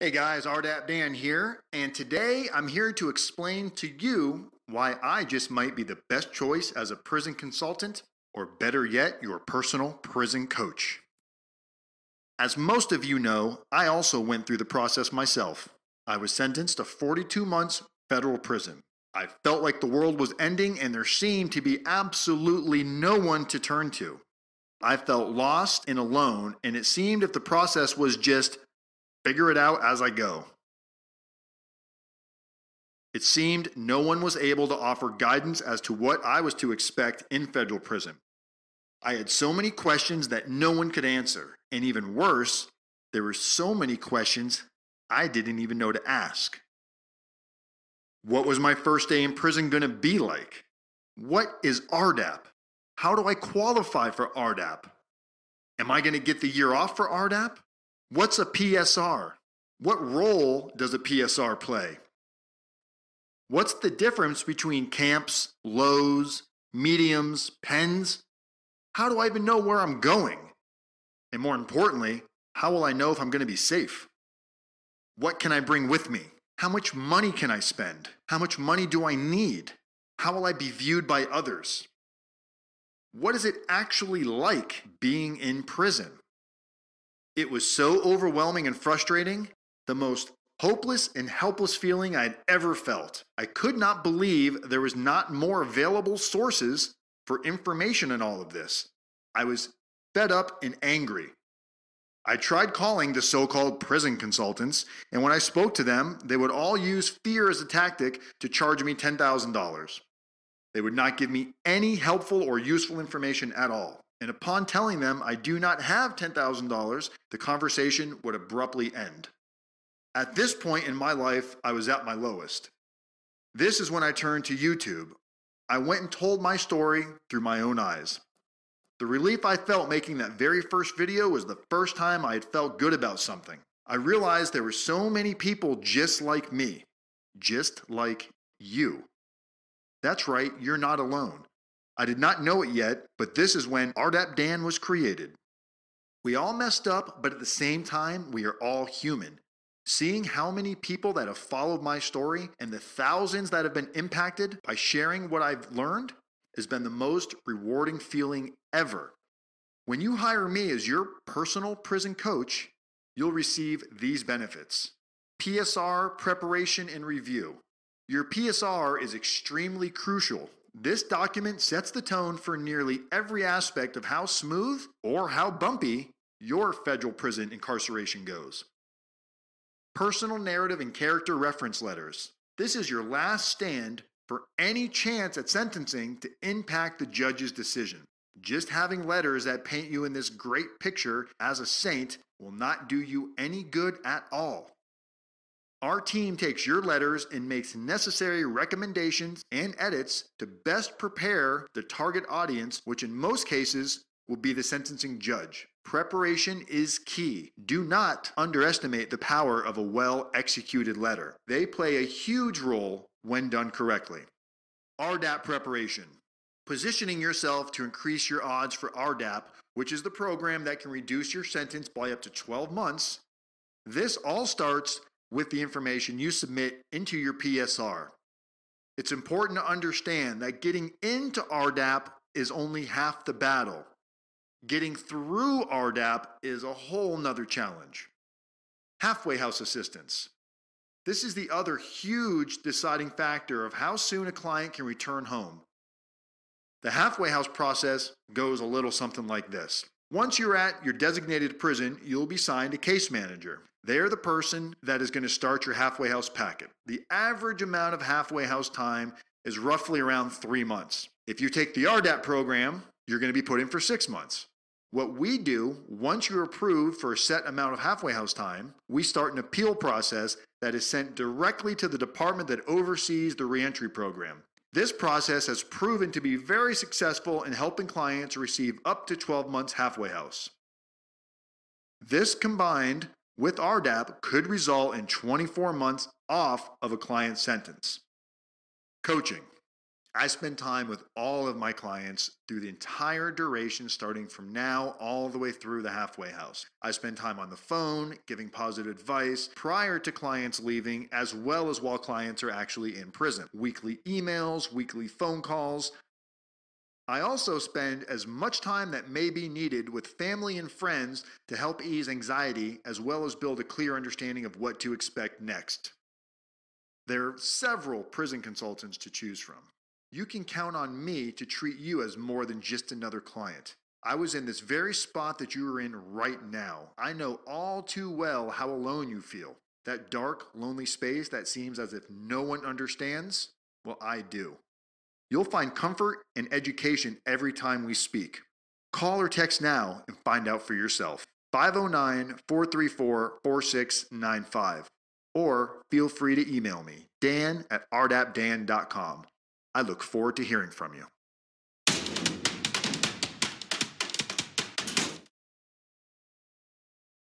Hey guys, rdapdan here, and today I'm here to explain to you why I just might be the best choice as a prison consultant, or better yet, your personal prison coach. As most of you know, I also went through the process myself. I was sentenced to 42 months federal prison. I felt like the world was ending and there seemed to be absolutely no one to turn to. I felt lost and alone, and it seemed if the process was just figure it out as I go. It seemed no one was able to offer guidance as to what I was to expect in federal prison. I had so many questions that no one could answer, and even worse, there were so many questions I didn't even know to ask. What was my first day in prison going to be like? What is Rdap? How do I qualify for Rdap? Am I going to get the year off for Rdap? What's a PSR? What role does a PSR play? What's the difference between camps, lows, mediums, pens? How do I even know where I'm going? And more importantly, how will I know if I'm going to be safe? What can I bring with me? How much money can I spend? How much money do I need? How will I be viewed by others? What is it actually like being in prison? It was so overwhelming and frustrating, the most hopeless and helpless feeling I had ever felt. I could not believe there was not more available sources for information in all of this. I was fed up and angry. I tried calling the so-called prison consultants, and when I spoke to them, they would all use fear as a tactic to charge me $10,000. They would not give me any helpful or useful information at all. And upon telling them I do not have $10,000, the conversation would abruptly end. At this point in my life, I was at my lowest. This is when I turned to YouTube. I went and told my story through my own eyes. The relief I felt making that very first video was the first time I had felt good about something. I realized there were so many people just like me, just like you. That's right, you're not alone. I did not know it yet, but this is when rdapdan was created. We all messed up, but at the same time, we are all human. Seeing how many people that have followed my story and the thousands that have been impacted by sharing what I've learned has been the most rewarding feeling ever. When you hire me as your personal prison coach, you'll receive these benefits. PSR preparation and review. Your PSR is extremely crucial. This document sets the tone for nearly every aspect of how smooth or how bumpy your federal prison incarceration goes. Personal narrative and character reference letters. This is your last stand for any chance at sentencing to impact the judge's decision. Just having letters that paint you in this great picture as a saint will not do you any good at all. Our team takes your letters and makes necessary recommendations and edits to best prepare the target audience, which in most cases will be the sentencing judge. Preparation is key. Do not underestimate the power of a well-executed letter. They play a huge role when done correctly. Rdap preparation. Positioning yourself to increase your odds for Rdap, which is the program that can reduce your sentence by up to 12 months. This all starts with the information you submit into your PSR. It's important to understand that getting into Rdap is only half the battle. Getting through Rdap is a whole nother challenge. Halfway house assistance. This is the other huge deciding factor of how soon a client can return home. The halfway house process goes a little something like this. Once you're at your designated prison, you'll be assigned a case manager. They are the person that is going to start your halfway house packet. The average amount of halfway house time is roughly around 3 months. If you take the Rdap program, you're going to be put in for 6 months. What we do, once you're approved for a set amount of halfway house time, we start an appeal process that is sent directly to the department that oversees the reentry program. This process has proven to be very successful in helping clients receive up to 12 months halfway house. This combined with Rdap could result in 24 months off of a client's sentence. Coaching. I spend time with all of my clients through the entire duration, starting from now all the way through the halfway house. I spend time on the phone, giving positive advice prior to clients leaving, as well as while clients are actually in prison. Weekly emails, weekly phone calls. I also spend as much time that may be needed with family and friends to help ease anxiety, as well as build a clear understanding of what to expect next. There are several prison consultants to choose from. You can count on me to treat you as more than just another client. I was in this very spot that you are in right now. I know all too well how alone you feel. That dark, lonely space that seems as if no one understands? Well, I do. You'll find comfort and education every time we speak. Call or text now and find out for yourself. 509-434-4695. Or feel free to email me, dan@rdapdan.com. I look forward to hearing from you.